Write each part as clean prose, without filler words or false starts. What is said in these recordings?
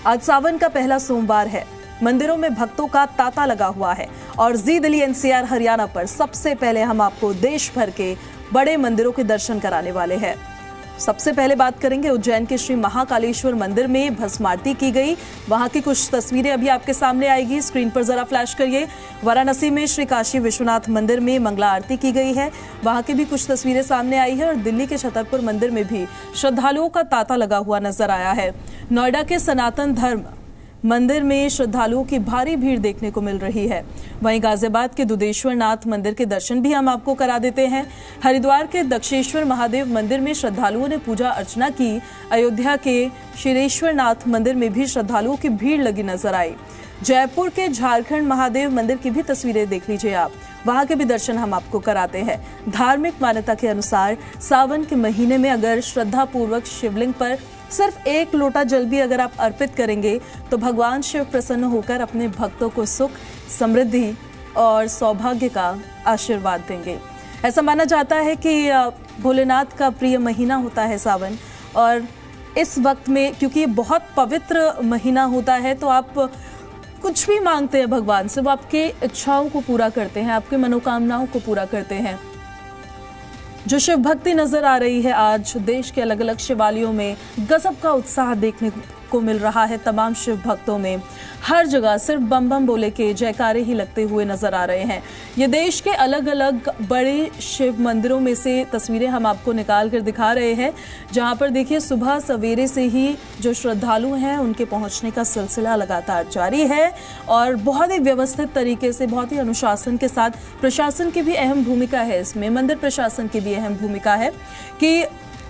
आज सावन का पहला सोमवार है। मंदिरों में भक्तों का तांता लगा हुआ है और जी दिल्ली एनसीआर हरियाणा पर सबसे पहले हम आपको देश भर के बड़े मंदिरों के दर्शन कराने वाले हैं। सबसे पहले बात करेंगे उज्जैन के श्री महाकालेश्वर मंदिर में भस्म आरती की गई। वहां की कुछ तस्वीरें अभी आपके सामने आएगी, स्क्रीन पर जरा फ्लैश करिए। वाराणसी में श्री काशी विश्वनाथ मंदिर में मंगला आरती की गई है, वहां की भी कुछ तस्वीरें सामने आई है। और दिल्ली के छतरपुर मंदिर में भी श्रद्धालुओं का तांता लगा हुआ नजर आया है। नोएडा के सनातन धर्म मंदिर में श्रद्धालुओं की भारी भीड़ देखने को मिल रही है। वहीं गाजियाबाद के दुधेश्वर नाथ मंदिर के दर्शन भी हम आपको करा देते हैं। हरिद्वार के दक्षेश्वर महादेव मंदिर में श्रद्धालुओं ने पूजा अर्चना की। अयोध्या के क्षीरेश्वर नाथ मंदिर में भी श्रद्धालुओं की भीड़ लगी नजर आई। जयपुर के झारखंड महादेव मंदिर की भी तस्वीरें देख लीजिए आप, वहां के भी दर्शन हम आपको कराते हैं। धार्मिक मान्यता के अनुसार सावन के महीने में अगर श्रद्धा पूर्वक शिवलिंग पर सिर्फ एक लोटा जल भी अगर आप अर्पित करेंगे तो भगवान शिव प्रसन्न होकर अपने भक्तों को सुख, समृद्धि और सौभाग्य का आशीर्वाद देंगे। ऐसा माना जाता है कि भोलेनाथ का प्रिय महीना होता है सावन, और इस वक्त में क्योंकि ये बहुत पवित्र महीना होता है तो आप कुछ भी मांगते हैं भगवान से, वो आपके इच्छाओं को पूरा करते हैं, आपके मनोकामनाओं को पूरा करते हैं। जो शिव भक्ति नजर आ रही है आज देश के अलग अलग शिवालयों में, गजब का उत्साह देखने को मिल रहा है। तमाम शिव भक्तों में हर जगह सिर्फ बम बम बोले के जयकारे ही लगते हुए नजर आ रहे हैं। ये देश के अलग अलग बड़े शिव मंदिरों में से तस्वीरें हम आपको निकाल कर दिखा रहे हैं, जहां पर देखिए सुबह सवेरे से ही जो श्रद्धालु हैं उनके पहुंचने का सिलसिला लगातार जारी है और बहुत ही व्यवस्थित तरीके से, बहुत ही अनुशासन के साथ, प्रशासन की भी अहम भूमिका है इसमें, मंदिर प्रशासन की भी अहम भूमिका है कि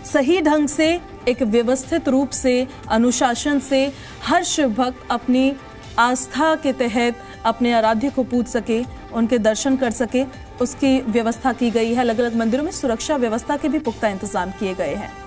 सही ढंग से, एक व्यवस्थित रूप से, अनुशासन से हर शिव भक्त अपनी आस्था के तहत अपने आराध्य को पूज सके, उनके दर्शन कर सके, उसकी व्यवस्था की गई है। अलग अलग मंदिरों में सुरक्षा व्यवस्था के भी पुख्ता इंतजाम किए गए हैं।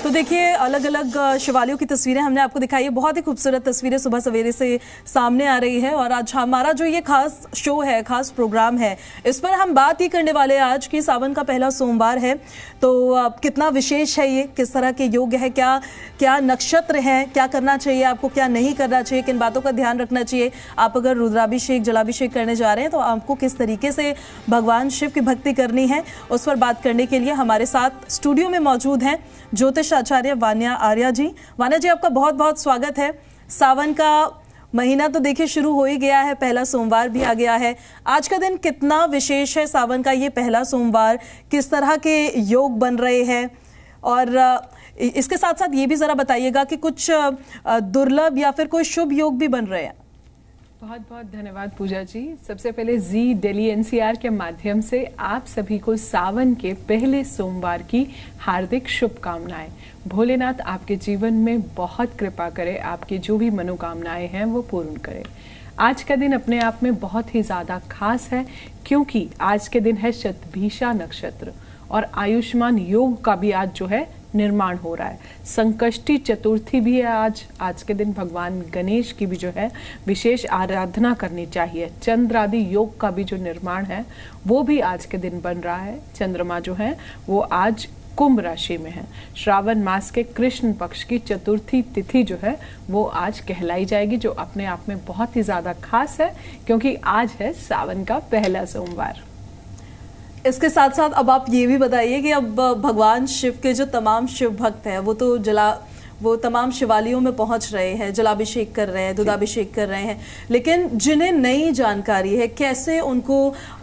तो देखिए अलग अलग शिवालयों की तस्वीरें हमने आपको दिखाई है, बहुत ही खूबसूरत तस्वीरें सुबह सवेरे से सामने आ रही है। और आज हमारा जो ये खास शो है, खास प्रोग्राम है, इस पर हम बात ही करने वाले हैं आज की सावन का पहला सोमवार है तो कितना विशेष है ये, किस तरह के योग है, क्या क्या नक्षत्र हैं, क्या करना चाहिए आपको, क्या नहीं करना चाहिए, किन बातों का ध्यान रखना चाहिए। आप अगर रुद्राभिषेक, जलाभिषेक करने जा रहे हैं तो आपको किस तरीके से भगवान शिव की भक्ति करनी है, उस पर बात करने के लिए हमारे साथ स्टूडियो में मौजूद हैं ज्योतिष आचार्य वान्या आर्या जी। वान्या जी, आपका बहुत बहुत स्वागत है। सावन का महीना तो देखिए शुरू हो ही गया है, पहला सोमवार भी आ गया है। आज का दिन कितना विशेष है, सावन का ये पहला सोमवार, किस तरह के योग बन रहे हैं, और इसके साथ साथ ये भी जरा बताइएगा कि कुछ दुर्लभ या फिर कोई शुभ योग भी बन रहे हैं। बहुत बहुत धन्यवाद पूजा जी। सबसे पहले जी दिल्ली एनसीआर के माध्यम से आप सभी को सावन के पहले सोमवार की हार्दिक शुभकामनाएं। भोलेनाथ आपके जीवन में बहुत कृपा करे, आपकी जो भी मनोकामनाएं हैं वो पूर्ण करे। आज का दिन अपने आप में बहुत ही ज़्यादा खास है क्योंकि आज के दिन है शतभिषा नक्षत्र और आयुष्मान योग का भी आज जो है निर्माण हो रहा है। संकष्टी चतुर्थी भी है आज के दिन भगवान गणेश की भी जो है विशेष आराधना करनी चाहिए। चंद्र आदि योग का भी जो निर्माण है वो भी आज के दिन बन रहा है। चंद्रमा जो है वो आज कुंभ राशि में है। श्रावण मास के कृष्ण पक्ष की चतुर्थी तिथि जो है वो आज कहलाई जाएगी, जो अपने आप में बहुत ही ज्यादा खास है क्योंकि आज है सावन का पहला सोमवार। इसके साथ साथ अब आप ये भी बताइए कि अब भगवान शिव के जो तमाम शिव भक्त हैं वो तमाम शिवालयों में पहुंच रहे हैं, जलाभिषेक कर रहे हैं, दुधाभिषेक कर रहे हैं, लेकिन जिन्हें नई जानकारी है कैसे उनको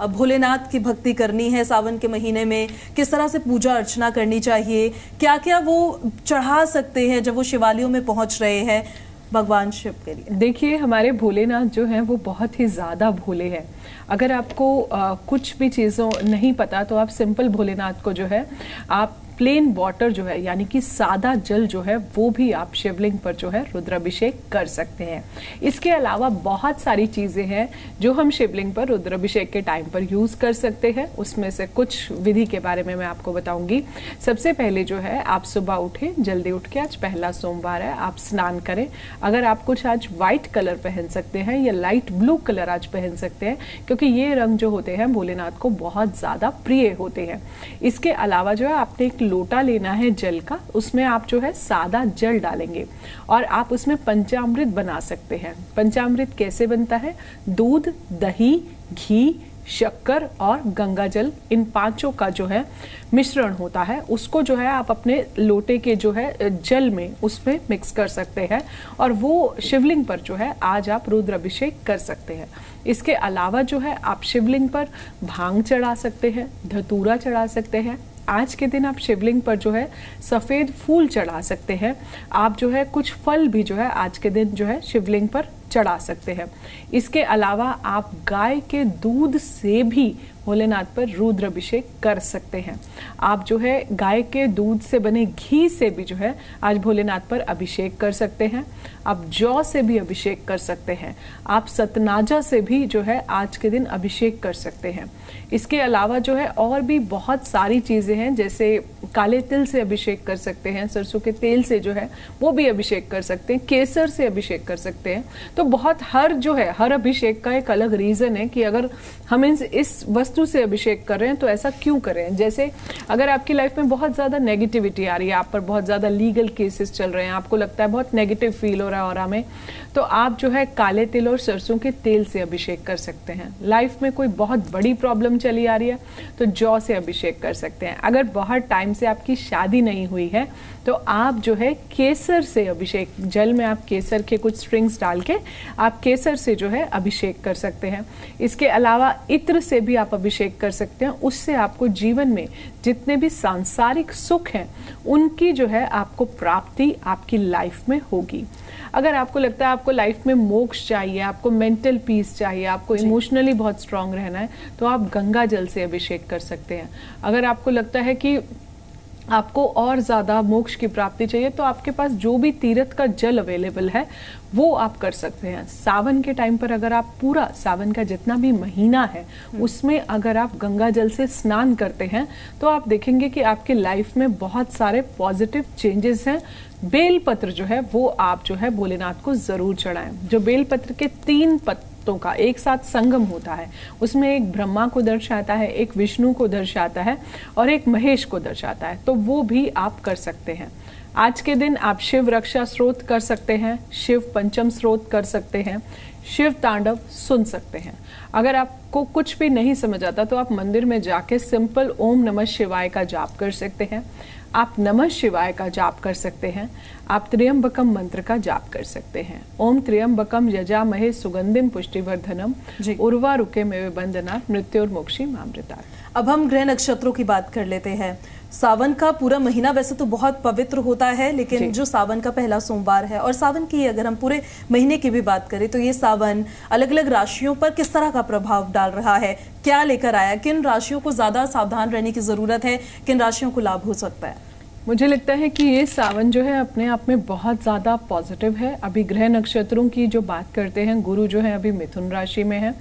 भोलेनाथ की भक्ति करनी है सावन के महीने में, किस तरह से पूजा अर्चना करनी चाहिए, क्या क्या वो चढ़ा सकते हैं जब वो शिवालयों में पहुंच रहे हैं भगवान शिव के लिए। देखिए, हमारे भोलेनाथ जो हैं वो बहुत ही ज़्यादा भोले हैं। अगर आपको कुछ भी चीज़ों नहीं पता तो आप सिंपल भोलेनाथ को जो है आप प्लेन वाटर जो है यानी कि सादा जल जो है वो भी आप शिवलिंग पर जो है रुद्राभिषेक कर सकते हैं। इसके अलावा बहुत सारी चीज़ें हैं जो हम शिवलिंग पर रुद्राभिषेक के टाइम पर यूज़ कर सकते हैं। उसमें से कुछ विधि के बारे में मैं आपको बताऊंगी। सबसे पहले जो है आप सुबह उठें, जल्दी उठ के, आज पहला सोमवार है, आप स्नान करें। अगर आप कुछ आज व्हाइट कलर पहन सकते हैं या लाइट ब्लू कलर आज पहन सकते हैं क्योंकि ये रंग जो होते हैं भोलेनाथ को बहुत ज़्यादा प्रिय होते हैं। इसके अलावा जो है आपने एक लोटा लेना है जल का, उसमें आप जो है सादा जल डालेंगे और आप उसमें पंचामृत बना सकते हैं। पंचामृत कैसे बनता है? दूध, दही, घी, शक्कर और गंगा जल, इन पांचों का जो है मिश्रण होता है, उसको जो है आप अपने लोटे के जो है जल में उसमें मिक्स कर सकते हैं और वो शिवलिंग पर जो है आज आप रुद्राभिषेक कर सकते हैं। इसके अलावा जो है आप शिवलिंग पर भांग चढ़ा सकते हैं, धतूरा चढ़ा सकते हैं। आज के दिन आप शिवलिंग पर जो है सफ़ेद फूल चढ़ा सकते हैं। आप जो है कुछ फल भी जो है आज के दिन जो है शिवलिंग पर चढ़ा सकते हैं। इसके अलावा आप गाय के दूध से भी भोलेनाथ पर रुद्राभिषेक कर सकते हैं। आप जो है गाय के दूध से बने घी से भी जो है आज भोलेनाथ पर अभिषेक कर सकते हैं। आप जौ से भी अभिषेक कर सकते हैं। आप सतनाजा से भी जो है आज के दिन अभिषेक कर सकते हैं। इसके अलावा जो है और भी बहुत सारी चीज़ें हैं, जैसे काले तिल से अभिषेक कर सकते हैं, सरसों के तेल से जो है वो भी अभिषेक कर सकते हैं, केसर से अभिषेक कर सकते हैं। तो बहुत हर अभिषेक का एक अलग रीज़न है कि अगर हम इस वस्तु से अभिषेक कर रहे हैं तो ऐसा क्यों कर रहे हैं। जैसे अगर आपकी लाइफ में बहुत ज़्यादा नेगेटिविटी आ रही है, आप पर बहुत ज़्यादा लीगल केसेस चल रहे हैं, आपको लगता है बहुत नेगेटिव फील हो रहा है ऑरा में, तो आप जो है काले तिल और सरसों के तेल से अभिषेक कर सकते हैं। लाइफ में कोई बहुत बड़ी प्रॉब्लम चली आ रही है तो जौ से अभिषेक कर सकते हैं। अगर बहुत टाइम से आपकी शादी नहीं हुई है तो आप जो है केसर से अभिषेक, जल में आप केसर के कुछ स्ट्रिंग्स डाल के आप केसर से जो है अभिषेक कर सकते हैं। इसके अलावा इत्र से भी आप अभिषेक कर सकते हैं। उससे आपको जीवन में जितने भी सांसारिक सुख हैं उनकी जो है आपको प्राप्ति आपकी लाइफ में होगी। अगर आपको लगता है आपको लाइफ में मोक्ष चाहिए, आपको मेंटल पीस चाहिए, आपको इमोशनली बहुत स्ट्रांग रहना है, तो आप गंगा जल से अभिषेक कर सकते हैं। अगर आपको लगता है कि आपको और ज़्यादा मोक्ष की प्राप्ति चाहिए तो आपके पास जो भी तीर्थ का जल अवेलेबल है वो आप कर सकते हैं। सावन के टाइम पर अगर आप पूरा सावन का जितना भी महीना है उसमें अगर आप गंगा जल से स्नान करते हैं तो आप देखेंगे कि आपके लाइफ में बहुत सारे पॉजिटिव चेंजेस हैं। बेलपत्र जो है वो आप जो है भोलेनाथ को ज़रूर चढ़ाएं। जो बेलपत्र के 3 पत्तों का एक साथ संगम होता है, उसमें एक ब्रह्मा को दर्शाता है, एक विष्णु को दर्शाता है और एक महेश को दर्शाता है, तो वो भी आप कर सकते हैं। आज के दिन आप शिव रक्षा स्रोत कर सकते हैं, शिव पंचम स्रोत कर सकते हैं, शिव तांडव सुन सकते हैं। अगर आपको कुछ भी नहीं समझ आता तो आप मंदिर में जाके सिंपल ओम नमः शिवाय का जाप कर सकते हैं। आप नमः शिवाय का जाप कर सकते हैं। आप त्र्यंबकम मंत्र का जाप कर सकते हैं। ओम त्र्यंबकम यजामहे सुगंधिम पुष्टिवर्धनम उर्वारुकमेव बंधनात् मृत्योर्मोक्षीमामृतात्। अब हम ग्रह नक्षत्रों की बात कर लेते हैं। सावन का पूरा महीना वैसे तो बहुत पवित्र होता है, लेकिन जो सावन का पहला सोमवार है और सावन की अगर हम पूरे महीने की भी बात करें तो ये सावन अलग अलग राशियों पर किस तरह का प्रभाव डाल रहा है, क्या लेकर आया, किन राशियों को ज्यादा सावधान रहने की जरूरत है, किन राशियों को लाभ हो सकता है? मुझे लगता है कि ये सावन जो है अपने आप में बहुत ज़्यादा पॉजिटिव है। अभी ग्रह नक्षत्रों की जो बात करते हैं, गुरु जो है अभी मिथुन राशि में है,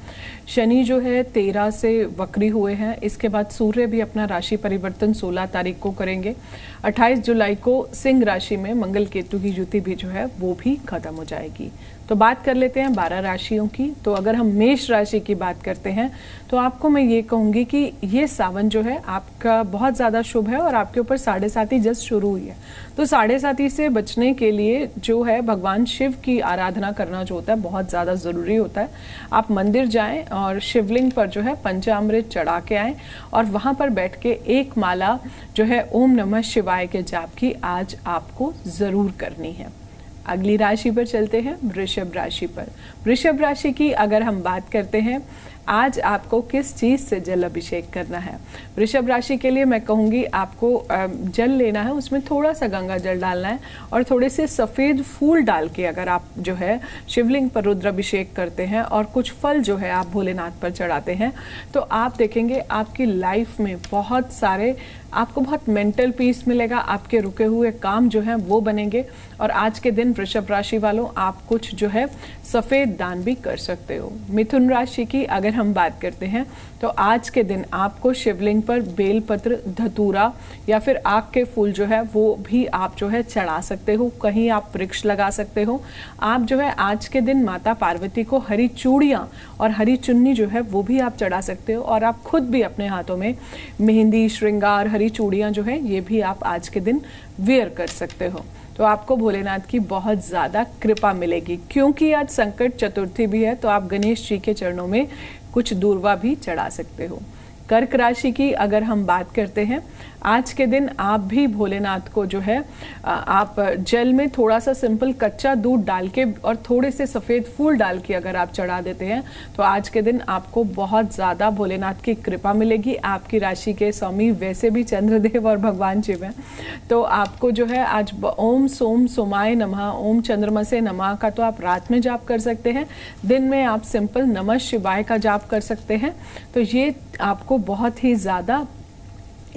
शनि जो है 13 से वक्री हुए हैं, इसके बाद सूर्य भी अपना राशि परिवर्तन 16 तारीख को करेंगे। 28 जुलाई को सिंह राशि में मंगल केतु की युति भी जो है वो भी खत्म हो जाएगी। तो बात कर लेते हैं 12 राशियों की। तो अगर हम मेष राशि की बात करते हैं तो आपको मैं ये कहूँगी कि ये सावन जो है आपका बहुत ज़्यादा शुभ है और आपके ऊपर 7.5 जस्ट शुरू हुई है। तो 7.5 से बचने के लिए जो है भगवान शिव की आराधना करना जो होता है बहुत ज़्यादा ज़रूरी होता है। आप मंदिर जाएं और शिवलिंग पर जो है पंचामृत चढ़ा के आएँ और वहाँ पर बैठ के एक माला जो है ओम नमः शिवाय के जाप की आज आपको ज़रूर करनी है। अगली राशि पर चलते हैं, वृषभ राशि पर। वृषभ राशि की अगर हम बात करते हैं, आज आपको किस चीज़ से जल अभिषेक करना है। वृषभ राशि के लिए मैं कहूँगी आपको जल लेना है, उसमें थोड़ा सा गंगा जल डालना है और थोड़े से सफ़ेद फूल डाल के अगर आप जो है शिवलिंग पर रुद्राभिषेक करते हैं और कुछ फल जो है आप भोलेनाथ पर चढ़ाते हैं तो आप देखेंगे आपकी लाइफ में बहुत सारे आपको बहुत मेंटल पीस मिलेगा, आपके रुके हुए काम जो हैं वो बनेंगे। और आज के दिन वृषभ राशि वालों आप कुछ जो है सफ़ेद दान भी कर सकते हो। मिथुन राशि की अगर हम बात करते हैं तो आज के दिन आपको शिवलिंग पर बेलपत्र, धतूरा या फिर आग के फूल जो है वो भी आप जो है चढ़ा सकते हो। कहीं आप वृक्ष लगा सकते हो। आप जो है आज के दिन माता पार्वती को हरी चूड़ियाँ और हरी चुन्नी जो है वो भी आप चढ़ा सकते हो और आप खुद भी अपने हाथों में मेहंदी, श्रृंगार, हरी चूड़ियाँ जो है ये भी आप आज के दिन वेयर कर सकते हो। तो आपको भोलेनाथ की बहुत ज़्यादा कृपा मिलेगी। क्योंकि आज संकट चतुर्थी भी है तो आप गणेश जी के चरणों में कुछ दूर्वा भी चढ़ा सकते हो। कर्क राशि की अगर हम बात करते हैं, आज के दिन आप भी भोलेनाथ को जो है आप जल में थोड़ा सा सिंपल कच्चा दूध डाल के और थोड़े से सफ़ेद फूल डाल के अगर आप चढ़ा देते हैं तो आज के दिन आपको बहुत ज़्यादा भोलेनाथ की कृपा मिलेगी। आपकी राशि के स्वामी वैसे भी चंद्रदेव और भगवान शिव हैं, तो आपको जो है आज ओम सोम सोमाय नमः, ओम चंद्रमसे नमः का तो आप रात में जाप कर सकते हैं। दिन में आप सिंपल नमः शिवाय का जाप कर सकते हैं। तो ये आपको बहुत ही ज़्यादा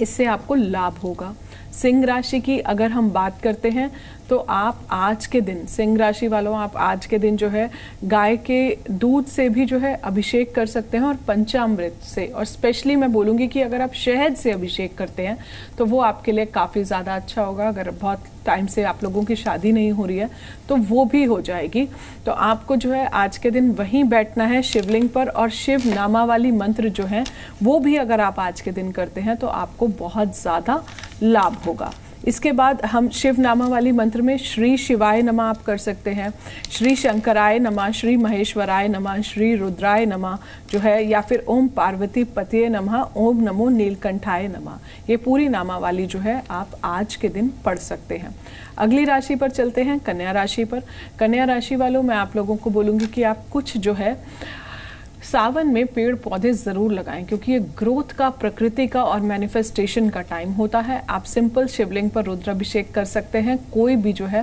इससे आपको लाभ होगा। सिंह राशि की अगर हम बात करते हैं तो आप आज के दिन, सिंह राशि वालों आप आज के दिन जो है गाय के दूध से भी जो है अभिषेक कर सकते हैं और पंचामृत से, और स्पेशली मैं बोलूँगी कि अगर आप शहद से अभिषेक करते हैं तो वो आपके लिए काफ़ी ज़्यादा अच्छा होगा। अगर बहुत टाइम से आप लोगों की शादी नहीं हो रही है तो वो भी हो जाएगी। तो आपको जो है आज के दिन वहीं बैठना है शिवलिंग पर और शिव नामा वाली मंत्र जो है वो भी अगर आप आज के दिन करते हैं तो आपको बहुत ज़्यादा लाभ होगा। इसके बाद हम शिव नामा वाली मंत्र में श्री शिवाय नमः आप कर सकते हैं, श्री शंकराय नमः, श्री महेश्वराय नमः, श्री रुद्राय नमः जो है, या फिर ओम पार्वती पतिये नमः, ओम नमो नीलकंठाय नमः। ये पूरी नामा वाली जो है आप आज के दिन पढ़ सकते हैं। अगली राशि पर चलते हैं, कन्या राशि पर। कन्या राशि वालों मैं आप लोगों को बोलूँगी कि आप कुछ जो है सावन में पेड़ पौधे ज़रूर लगाएं क्योंकि ये ग्रोथ का, प्रकृति का और मैनिफेस्टेशन का टाइम होता है। आप सिंपल शिवलिंग पर रुद्राभिषेक कर सकते हैं। कोई भी जो है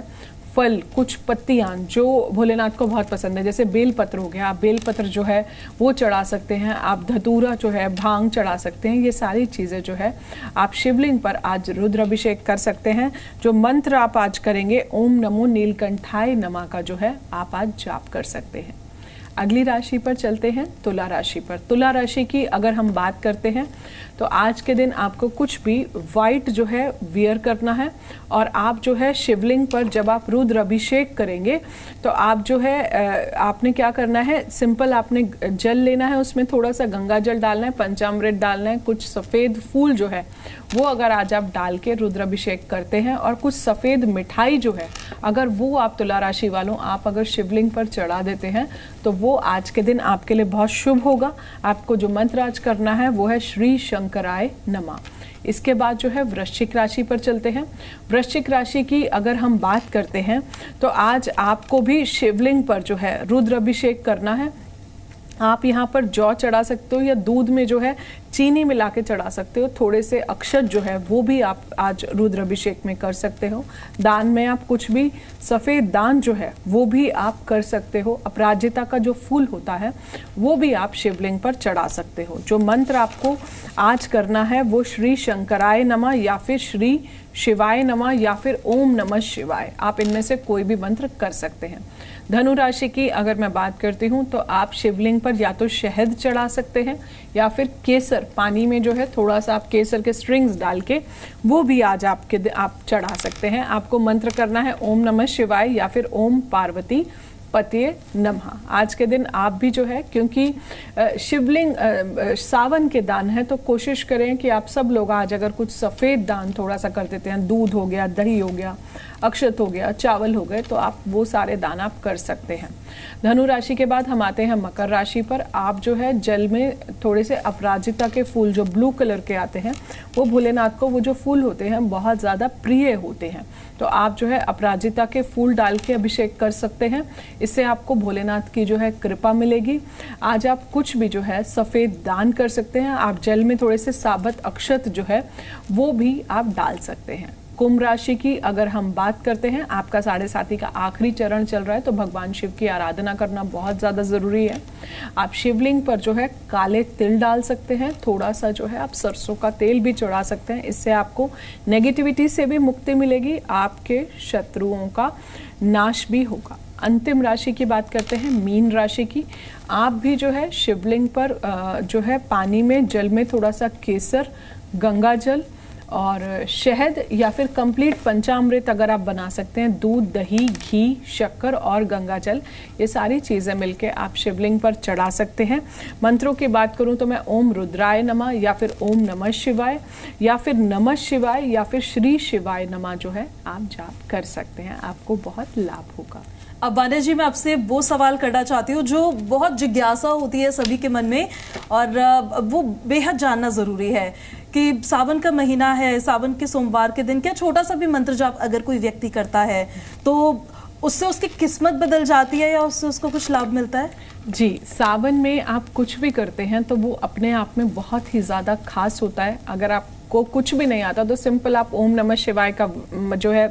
फल, कुछ पत्तियां जो भोलेनाथ को बहुत पसंद है, जैसे बेलपत्र हो गया, आप बेलपत्र जो है वो चढ़ा सकते हैं। आप धतूरा जो है, भांग चढ़ा सकते हैं। ये सारी चीज़ें जो है आप शिवलिंग पर आज रुद्राभिषेक कर सकते हैं। जो मंत्र आप आज करेंगे ओम नमो नीलकंठाय नमः का जो है आप आज जाप कर सकते हैं। अगली राशि पर चलते हैं, तुला राशि पर। तुला राशि की अगर हम बात करते हैं तो आज के दिन आपको कुछ भी वाइट जो है वियर करना है और आप जो है शिवलिंग पर जब आप रुद्र अभिषेक करेंगे तो आप जो है आपने क्या करना है, सिंपल आपने जल लेना है, उसमें थोड़ा सा गंगा जल डालना है, पंचामृत डालना है, कुछ सफ़ेद फूल जो है वो अगर आज आप डाल के रुद्राभिषेक करते हैं और कुछ सफ़ेद मिठाई जो है अगर वो आप तुला राशि वालों आप अगर शिवलिंग पर चढ़ा देते हैं तो वो आज के दिन आपके लिए बहुत शुभ होगा। आपको जो मंत्र आज करना है वो है श्री शंकराय नमः। इसके बाद जो है वृश्चिक राशि पर चलते हैं। वृश्चिक राशि की अगर हम बात करते हैं तो आज आपको भी शिवलिंग पर जो है रुद्राभिषेक करना है। आप यहाँ पर जौ चढ़ा सकते हो या दूध में जो है चीनी मिला के चढ़ा सकते हो। थोड़े से अक्षत जो है वो भी आप आज रुद्र अभिषेक में कर सकते हो। दान में आप कुछ भी, सफ़ेद दान जो है वो भी आप कर सकते हो। अपराजिता का जो फूल होता है वो भी आप शिवलिंग पर चढ़ा सकते हो। जो मंत्र आपको आज करना है वो श्री शंकराय नमः या फिर श्री शिवाय नमः या फिर ओम नमः शिवाय, आप इनमें से कोई भी मंत्र कर सकते हैं। धनु राशि की अगर मैं बात करती हूँ तो आप शिवलिंग पर या तो शहद चढ़ा सकते हैं या फिर केसर, पानी में जो है थोड़ा सा आप केसर के स्ट्रिंग्स डाल के वो भी आज आप चढ़ा सकते हैं। आपको मंत्र करना है ओम नमः शिवाय या फिर ओम पार्वती पतिये नमः। आज के दिन आप भी जो है, क्योंकि शिवलिंग सावन के दान है, तो कोशिश करें कि आप सब लोग आज अगर कुछ सफ़ेद दान थोड़ा सा कर देते हैं, दूध हो गया, दही हो गया, अक्षत हो गया, चावल हो गए, तो आप वो सारे दान आप कर सकते हैं। धनु राशि के बाद हम आते हैं मकर राशि पर। आप जो है जल में थोड़े से अपराजिता के फूल जो ब्लू कलर के आते हैं, वो भोलेनाथ को वो जो फूल होते हैं बहुत ज़्यादा प्रिय होते हैं, तो आप जो है अपराजिता के फूल डाल के अभिषेक कर सकते हैं। इससे आपको भोलेनाथ की जो है कृपा मिलेगी। आज आप कुछ भी जो है सफ़ेद दान कर सकते हैं। आप जल में थोड़े से साबुत अक्षत जो है वो भी आप डाल सकते हैं। कुंभ राशि की अगर हम बात करते हैं, आपका 7.5 का आखिरी चरण चल रहा है, तो भगवान शिव की आराधना करना बहुत ज़्यादा ज़रूरी है। आप शिवलिंग पर जो है काले तिल डाल सकते हैं, थोड़ा सा जो है आप सरसों का तेल भी चढ़ा सकते हैं। इससे आपको नेगेटिविटी से भी मुक्ति मिलेगी, आपके शत्रुओं का नाश भी होगा। अंतिम राशि की बात करते हैं, मीन राशि की। आप भी जो है शिवलिंग पर जो है पानी में, जल में थोड़ा सा केसर, गंगा जल और शहद या फिर कंप्लीट पंचामृत अगर आप बना सकते हैं, दूध, दही, घी, शक्कर और गंगा जल, ये सारी चीज़ें मिलके आप शिवलिंग पर चढ़ा सकते हैं। मंत्रों की बात करूं तो मैं ओम रुद्राय नमः या फिर ओम नमः शिवाय या फिर नमः शिवाय या फिर श्री शिवाय नमः जो है आप जाप कर सकते हैं। आपको बहुत लाभ होगा। अब वान्या जी, मैं आपसे वो सवाल करना चाहती हूँ जो बहुत जिज्ञासा होती है सभी के मन में, और वो बेहद जानना ज़रूरी है कि सावन का महीना है, सावन के सोमवार के दिन क्या छोटा सा भी मंत्र जाप अगर कोई व्यक्ति करता है तो उससे उसकी किस्मत बदल जाती है या उससे उसको कुछ लाभ मिलता है? जी, सावन में आप कुछ भी करते हैं तो वो अपने आप में बहुत ही ज़्यादा खास होता है। अगर आपको कुछ भी नहीं आता तो सिंपल आप ओम नमः शिवाय का जो है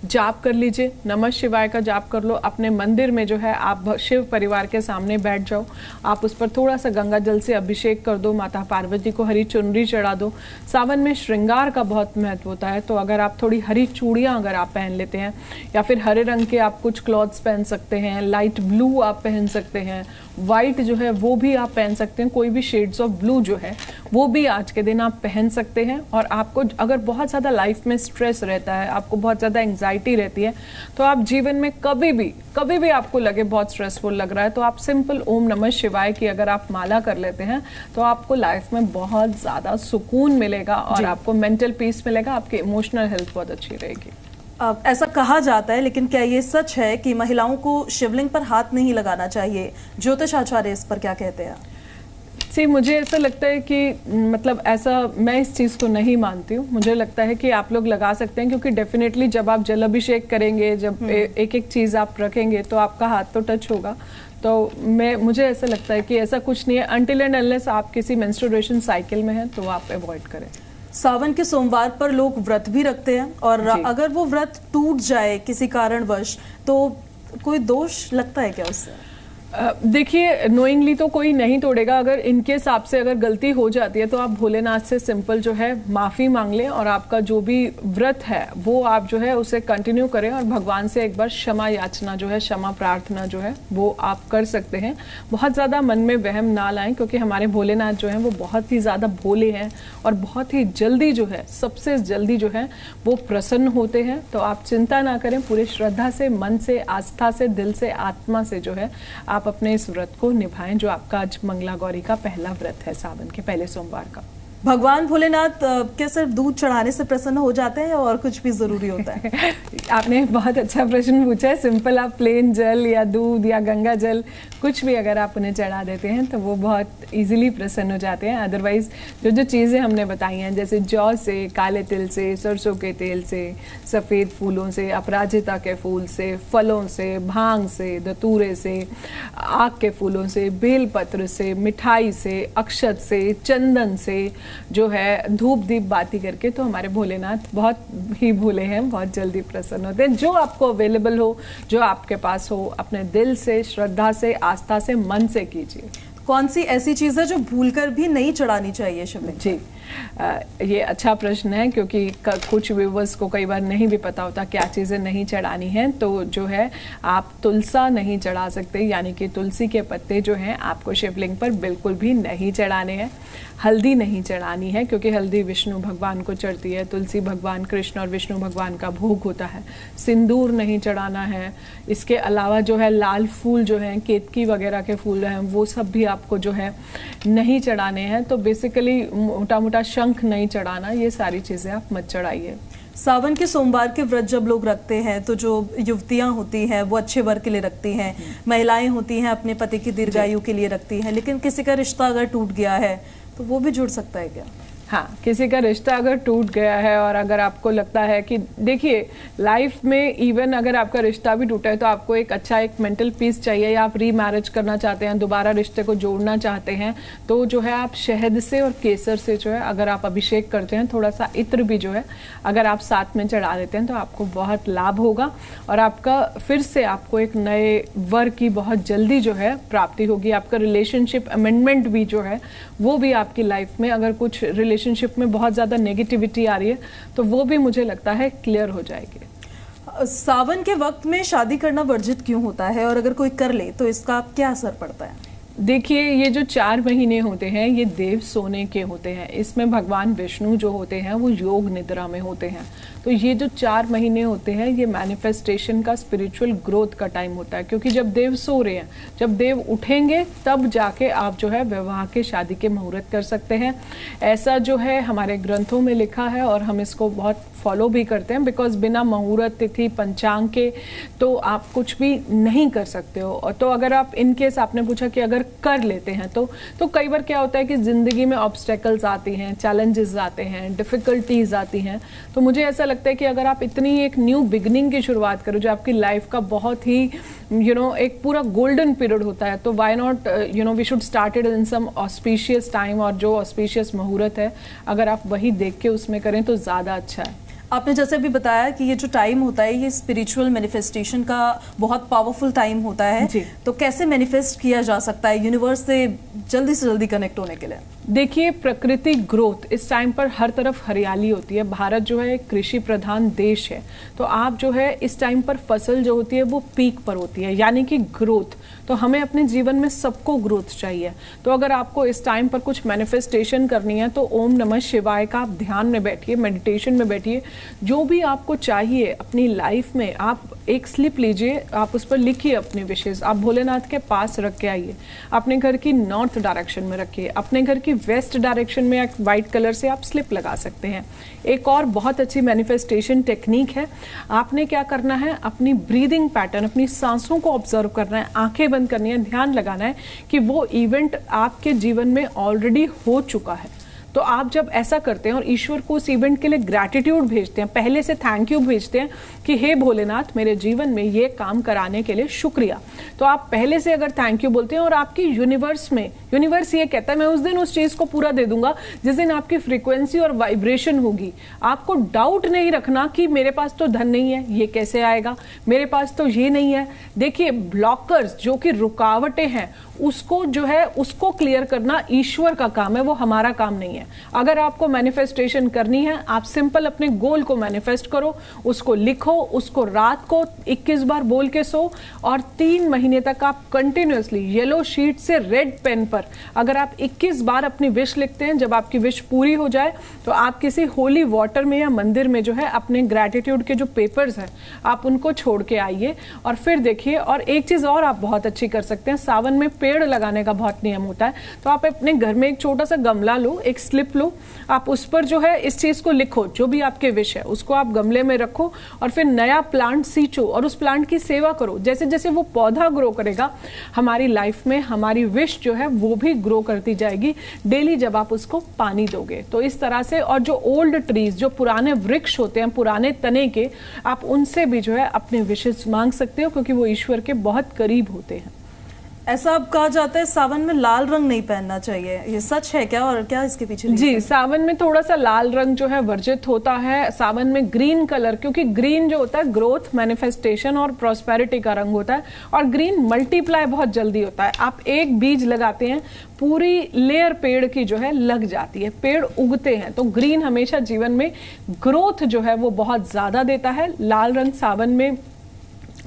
जाप कर लीजिए, नमः शिवाय का जाप कर लो। अपने मंदिर में जो है आप शिव परिवार के सामने बैठ जाओ, आप उस पर थोड़ा सा गंगा जल से अभिषेक कर दो, माता पार्वती को हरी चुनरी चढ़ा दो। सावन में श्रृंगार का बहुत महत्व होता है, तो अगर आप थोड़ी हरी चूड़ियाँ अगर आप पहन लेते हैं या फिर हरे रंग के आप कुछ क्लॉथ्स पहन सकते हैं, लाइट ब्लू आप पहन सकते हैं, वाइट जो है वो भी आप पहन सकते हैं, कोई भी शेड्स ऑफ ब्लू जो है वो भी आज के दिन आप पहन सकते हैं। और आपको अगर बहुत ज़्यादा लाइफ में स्ट्रेस रहता है, आपको बहुत ज़्यादा एंग्जाइटी रहती है, तो आप जीवन में कभी भी आपको लगे बहुत स्ट्रेसफुल लग रहा है, तो आप सिंपल ओम नमः शिवाय की अगर आप माला कर लेते हैं तो आपको लाइफ में बहुत ज़्यादा सुकून मिलेगा और आपको मेंटल पीस मिलेगा, आपकी इमोशनल हेल्थ बहुत अच्छी रहेगी। ऐसा कहा जाता है, लेकिन क्या ये सच है कि महिलाओं को शिवलिंग पर हाथ नहीं लगाना चाहिए? ज्योतिष आचार्य इस पर क्या कहते हैं? मुझे ऐसा लगता है कि मतलब ऐसा मैं इस चीज़ को नहीं मानती हूँ। मुझे लगता है कि आप लोग लगा सकते हैं, क्योंकि डेफिनेटली जब आप जल अभिषेक करेंगे, जब एक एक चीज़ आप रखेंगे तो आपका हाथ तो टच होगा। तो मुझे ऐसा लगता है कि ऐसा कुछ नहीं है, अनटिल एंड अनलेस आप किसी मेंस्ट्रुएशन साइकिल में हैं तो आप अवॉइड करें। सावन के सोमवार पर लोग व्रत भी रखते हैं, और अगर वो व्रत टूट जाए किसी कारणवश तो कोई दोष लगता है क्या उससे? देखिए, नोइंगली तो कोई नहीं तोड़ेगा। अगर इनके हिसाब से अगर गलती हो जाती है तो आप भोलेनाथ से सिंपल जो है माफ़ी मांग लें, और आपका जो भी व्रत है वो आप जो है उसे कंटिन्यू करें, और भगवान से एक बार क्षमा याचना जो है, क्षमा प्रार्थना जो है वो आप कर सकते हैं। बहुत ज़्यादा मन में वहम ना लाएं, क्योंकि हमारे भोलेनाथ जो हैं वो बहुत ही ज़्यादा भोले हैं और बहुत ही जल्दी जो है, सबसे जल्दी जो है वो प्रसन्न होते हैं। तो आप चिंता ना करें, पूरी श्रद्धा से, मन से, आस्था से, दिल से, आत्मा से जो है आप अपने इस व्रत को निभाएं, जो आपका आज मंगला गौरी का पहला व्रत है सावन के पहले सोमवार का। भगवान भोलेनाथ क्या सिर्फ दूध चढ़ाने से प्रसन्न हो जाते हैं और कुछ भी जरूरी होता है? आपने बहुत अच्छा प्रश्न पूछा है। सिंपल आप प्लेन जल या दूध या गंगा जल कुछ भी अगर आप उन्हें चढ़ा देते हैं तो वो बहुत इजीली प्रसन्न हो जाते हैं। अदरवाइज जो जो चीज़ें हमने बताई हैं, जैसे जौ से, काले तिल से, सरसों के तेल से, सफ़ेद फूलों से, अपराजिता के फूल से, फलों से, भांग से, धतूरे से, आक के फूलों से, बेलपत्र से, मिठाई से, अक्षत से, चंदन से, जो है धूप दीप बाती करके, तो हमारे भोलेनाथ बहुत ही भोले हैं, बहुत जल्दी प्रसन्न होते हैं। जो आपको अवेलेबल हो, जो आपके पास हो, अपने दिल से, श्रद्धा से, आस्था से, मन से कीजिए। कौन सी ऐसी चीज़ है जो भूलकर भी नहीं चढ़ानी चाहिए शिवलिंग? जी, ये अच्छा प्रश्न है, क्योंकि कुछ व्यूवर्स को कई बार नहीं भी पता होता क्या चीज़ें नहीं चढ़ानी हैं। तो जो है आप तुलसा नहीं चढ़ा सकते, यानी कि तुलसी के पत्ते जो हैं आपको शिवलिंग पर बिल्कुल भी नहीं चढ़ाने हैं। हल्दी नहीं चढ़ानी है, क्योंकि हल्दी विष्णु भगवान को चढ़ती है, तुलसी भगवान कृष्ण और विष्णु भगवान का भोग होता है। सिंदूर नहीं चढ़ाना है। इसके अलावा जो है लाल फूल जो हैं, केतकी वगैरह के फूल हैं, वो सब भी आपको जो है नहीं चढ़ाने हैं। तो बेसिकली मोटा मोटा शंख नहीं चढ़ाना, ये सारी चीज़ें आप मत चढ़ाइए। सावन के सोमवार के व्रत जब लोग रखते हैं तो जो युवतियां होती हैं वो अच्छे वर के लिए रखती हैं, महिलाएं होती हैं अपने पति की दीर्घायु के लिए रखती हैं, लेकिन किसी का रिश्ता अगर टूट गया है तो वो भी जुड़ सकता है क्या? हाँ, किसी का रिश्ता अगर टूट गया है और अगर आपको लगता है कि देखिए लाइफ में इवन अगर आपका रिश्ता भी टूटा है तो आपको एक अच्छा एक मेंटल पीस चाहिए, या आप रीमैरिज करना चाहते हैं, दोबारा रिश्ते को जोड़ना चाहते हैं, तो जो है आप शहद से और केसर से जो है अगर आप अभिषेक करते हैं, थोड़ा सा इत्र भी जो है अगर आप साथ में चढ़ा देते हैं तो आपको बहुत लाभ होगा और आपका फिर से आपको एक नए वर की बहुत जल्दी जो है प्राप्ति होगी। आपका रिलेशनशिप अमेंडमेंट भी जो है वो भी आपकी लाइफ में, अगर कुछ रिलेशनशिप में बहुत ज़्यादा नेगेटिविटी आ रही है तो वो भी मुझे लगता है क्लियर हो जाएगी। सावन के वक्त में शादी करना वर्जित क्यों होता है और अगर कोई कर ले तो इसका क्या असर पड़ता है? देखिए, ये जो 4 महीने होते हैं ये देव सोने के होते हैं। इसमें भगवान विष्णु जो होते हैं वो योग निद्रा में होते हैं। तो ये जो 4 महीने होते हैं ये मैनिफेस्टेशन का, स्पिरिचुअल ग्रोथ का टाइम होता है, क्योंकि जब देव सो रहे हैं, जब देव उठेंगे तब जाके आप जो है विवाह के, शादी के मुहूर्त कर सकते हैं। ऐसा जो है हमारे ग्रंथों में लिखा है और हम इसको बहुत फॉलो भी करते हैं, बिकॉज बिना मुहूर्त, तिथि, पंचांग के तो आप कुछ भी नहीं कर सकते हो। और तो अगर आप इन केस आपने पूछा कि अगर कर लेते हैं तो कई बार क्या होता है कि जिंदगी में ऑब्स्टेकल्स आती हैं, चैलेंजेस आते हैं, डिफिकल्टीज आती हैं। तो मुझे ऐसा लगता है कि अगर आप इतनी एक न्यू बिगनिंग की शुरुआत करो जो आपकी लाइफ का बहुत ही एक पूरा गोल्डन पीरियड होता है, तो why not we should started in some auspicious time, और जो ऑस्पिशियस मुहूर्त है अगर आप वही देख के उसमें करें तो ज़्यादा अच्छा है। आपने जैसे अभी बताया कि ये जो टाइम होता है ये स्पिरिचुअल मैनिफेस्टेशन का बहुत पावरफुल टाइम होता है, तो कैसे मैनिफेस्ट किया जा सकता है यूनिवर्स से जल्दी कनेक्ट होने के लिए? देखिए, प्रकृति ग्रोथ, इस टाइम पर हर तरफ हरियाली होती है। भारत जो है एक कृषि प्रधान देश है, तो आप जो है इस टाइम पर फसल जो होती है वो पीक पर होती है, यानी कि ग्रोथ। तो हमें अपने जीवन में सबको ग्रोथ चाहिए। तो अगर आपको इस टाइम पर कुछ मैनिफेस्टेशन करनी है तो ओम नमः शिवाय का आप ध्यान में बैठिए, मेडिटेशन में बैठिए। जो भी आपको चाहिए अपनी लाइफ में, आप एक स्लिप लीजिए, आप उस पर लिखिए अपने विशेष, आप भोलेनाथ के पास रख के आइए। अपने घर की नॉर्थ डायरेक्शन में रखिए, अपने घर की वेस्ट डायरेक्शन में एक वाइट कलर से आप स्लिप लगा सकते हैं। एक और बहुत अच्छी मैनिफेस्टेशन टेक्निक है, आपने क्या करना है, अपनी ब्रीदिंग पैटर्न, अपनी सांसों को ऑब्जर्व करना है, आंखें बंद करनी है, ध्यान लगाना है कि वो इवेंट आपके जीवन में ऑलरेडी हो चुका है। तो आप जब ऐसा करते हैं और ईश्वर को उस इवेंट के लिए ग्रैटिट्यूड भेजते हैं, पहले से थैंक यू भेजते हैं कि हे भोलेनाथ मेरे जीवन में ये काम कराने के लिए शुक्रिया, तो आप पहले से अगर थैंक यू बोलते हैं और आपकी यूनिवर्स में, यूनिवर्स ये कहता है मैं उस दिन उस चीज को पूरा दे दूंगा जिस दिन आपकी फ्रीक्वेंसी और वाइब्रेशन होगी। आपको डाउट नहीं रखना कि मेरे पास तो धन नहीं है, ये कैसे आएगा, मेरे पास तो ये नहीं है। देखिए, ब्लॉकर्स जो कि रुकावटें हैं उसको जो है उसको क्लियर करना ईश्वर का काम है, वो हमारा काम नहीं है। अगर आपको मैनिफेस्टेशन करनी है, आप सिंपल अपने गोल को मैनिफेस्ट करो, उसको लिखो, उसको रात को 21 बार बोल के सो, और 3 महीने तक आप कंटिन्यूअसली येलो शीट से रेड पेन पेपर अगर आप 21 बार अपनी विश लिखते हैं, जब आपकी विश पूरी हो जाए तो आप किसी होली वाटर में या मंदिर में जो है अपने ग्रैटिट्यूड के जो पेपर्स हैं आप उनको छोड़ के आइए और फिर देखिए। और एक चीज़ और आप बहुत अच्छी कर सकते हैं, सावन में पेड़ लगाने का बहुत नियम होता है, तो आप अपने घर में एक छोटा सा गमला लो, एक स्लिप लो, आप उस पर जो है इस चीज़ को लिखो, जो भी आपके विश है उसको आप गमले में रखो और फिर नया प्लांट सींचो और उस प्लांट की सेवा करो। जैसे जैसे वो पौधा ग्रो करेगा हमारी लाइफ में हमारी विश जो है वो भी ग्रो करती जाएगी डेली जब आप उसको पानी दोगे। तो इस तरह से, और जो ओल्ड ट्रीज, जो पुराने वृक्ष होते हैं पुराने तने के, आप उनसे भी जो है अपने विशेष मांग सकते हो क्योंकि वो ईश्वर के बहुत करीब होते हैं। ऐसा अब कहा जाता है सावन में लाल रंग नहीं पहनना चाहिए, ये सच है क्या और क्या इसके पीछे? जी, सावन में थोड़ा सा लाल रंग जो है वर्जित होता है। सावन में ग्रीन कलर, क्योंकि ग्रीन जो होता है ग्रोथ, मैनिफेस्टेशन और प्रॉस्पेरिटी का रंग होता है और ग्रीन मल्टीप्लाई बहुत जल्दी होता है। आप एक बीज लगाते हैं पूरी लेयर पेड़ की जो है लग जाती है, पेड़ उगते हैं। तो ग्रीन हमेशा जीवन में ग्रोथ जो है वो बहुत ज्यादा देता है। लाल रंग सावन में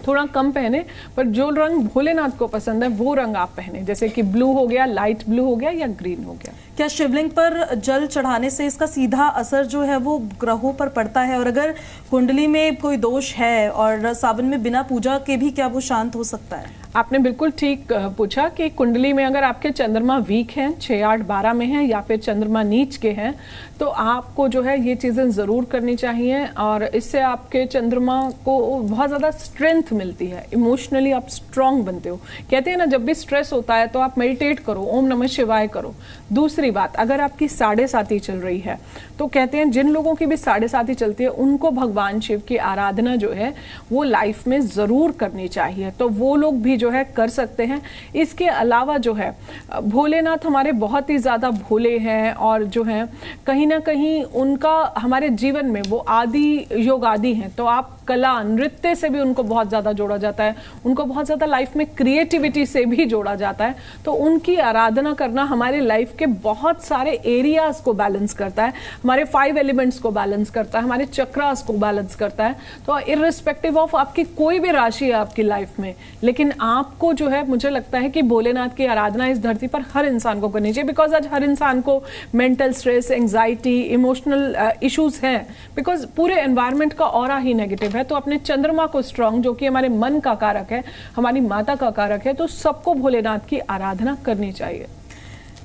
थोड़ा कम पहने, पर जो रंग भोलेनाथ को पसंद है वो रंग आप पहने, जैसे कि ब्लू हो गया, लाइट ब्लू हो गया या ग्रीन हो गया। क्या शिवलिंग पर जल चढ़ाने से इसका सीधा असर जो है वो ग्रहों पर पड़ता है? और अगर कुंडली में कोई दोष है और सावन में बिना पूजा के भी क्या वो शांत हो सकता है? आपने बिल्कुल ठीक पूछा कि कुंडली में अगर आपके चंद्रमा वीक हैं, 6, 8, 12 में हैं या फिर चंद्रमा नीच के हैं, तो आपको जो है ये चीज़ें ज़रूर करनी चाहिए और इससे आपके चंद्रमा को बहुत ज़्यादा स्ट्रेंथ मिलती है, इमोशनली आप स्ट्रांग बनते हो। कहते हैं ना, जब भी स्ट्रेस होता है तो आप मेडिटेट करो, ओम नमः शिवाय करो। दूसरी बात, अगर आपकी 7.5 चल रही है तो कहते हैं जिन लोगों की भी 7.5 चलती है उनको भगवान शिव की आराधना जो है वो लाइफ में ज़रूर करनी चाहिए, तो वो लोग भी जो है कर सकते हैं। इसके अलावा जो है भोलेनाथ हमारे बहुत ही ज़्यादा भोले हैं और जो है कहीं ना कहीं उनका हमारे जीवन में वो आदि योग आदि हैं, तो आप कला नृत्य से भी उनको बहुत ज़्यादा जोड़ा जाता है, उनको बहुत ज़्यादा लाइफ में क्रिएटिविटी से भी जोड़ा जाता है। तो उनकी आराधना करना हमारे लाइफ के बहुत सारे एरियाज को बैलेंस करता है, हमारे 5 एलिमेंट्स को बैलेंस करता है, हमारे चक्रास को बैलेंस करता है। तो इर्रिस्पेक्टिव ऑफ आपकी कोई भी राशि है आपकी लाइफ में, लेकिन आपको जो है मुझे लगता है कि भोलेनाथ की आराधना इस धरती पर हर इंसान को करनी चाहिए, बिकॉज आज हर इंसान को mental stress, anxiety, emotional issues हैं, बिकॉज पूरे एनवायरनमेंट का ऑरा ही नेगेटिव है। तो अपने चंद्रमा को स्ट्रांग, जो कि हमारे मन का कारक है, हमारी माता का कारक है, तो सबको भोलेनाथ की आराधना करनी चाहिए।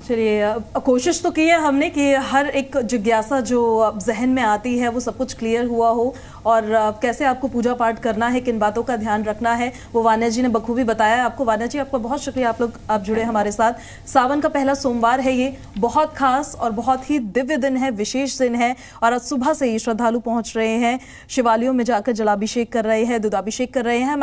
चलिए, कोशिश तो की है हमने कि हर एक जिज्ञासा जो जहन में आती है वो सब कुछ क्लियर हुआ हो और कैसे आपको पूजा पाठ करना है, किन बातों का ध्यान रखना है, वो वान्या जी ने बखूबी बताया आपको। वान्या जी, आपका बहुत शुक्रिया, आप जुड़े हमारे साथ। सावन का पहला सोमवार है, ये बहुत खास और बहुत ही दिव्य दिन है, विशेष दिन है और आज सुबह से ही श्रद्धालु पहुंच रहे हैं, शिवालयों में जाकर जलाभिषेक कर रहे हैं, दूधाभिषेक कर रहे हैं।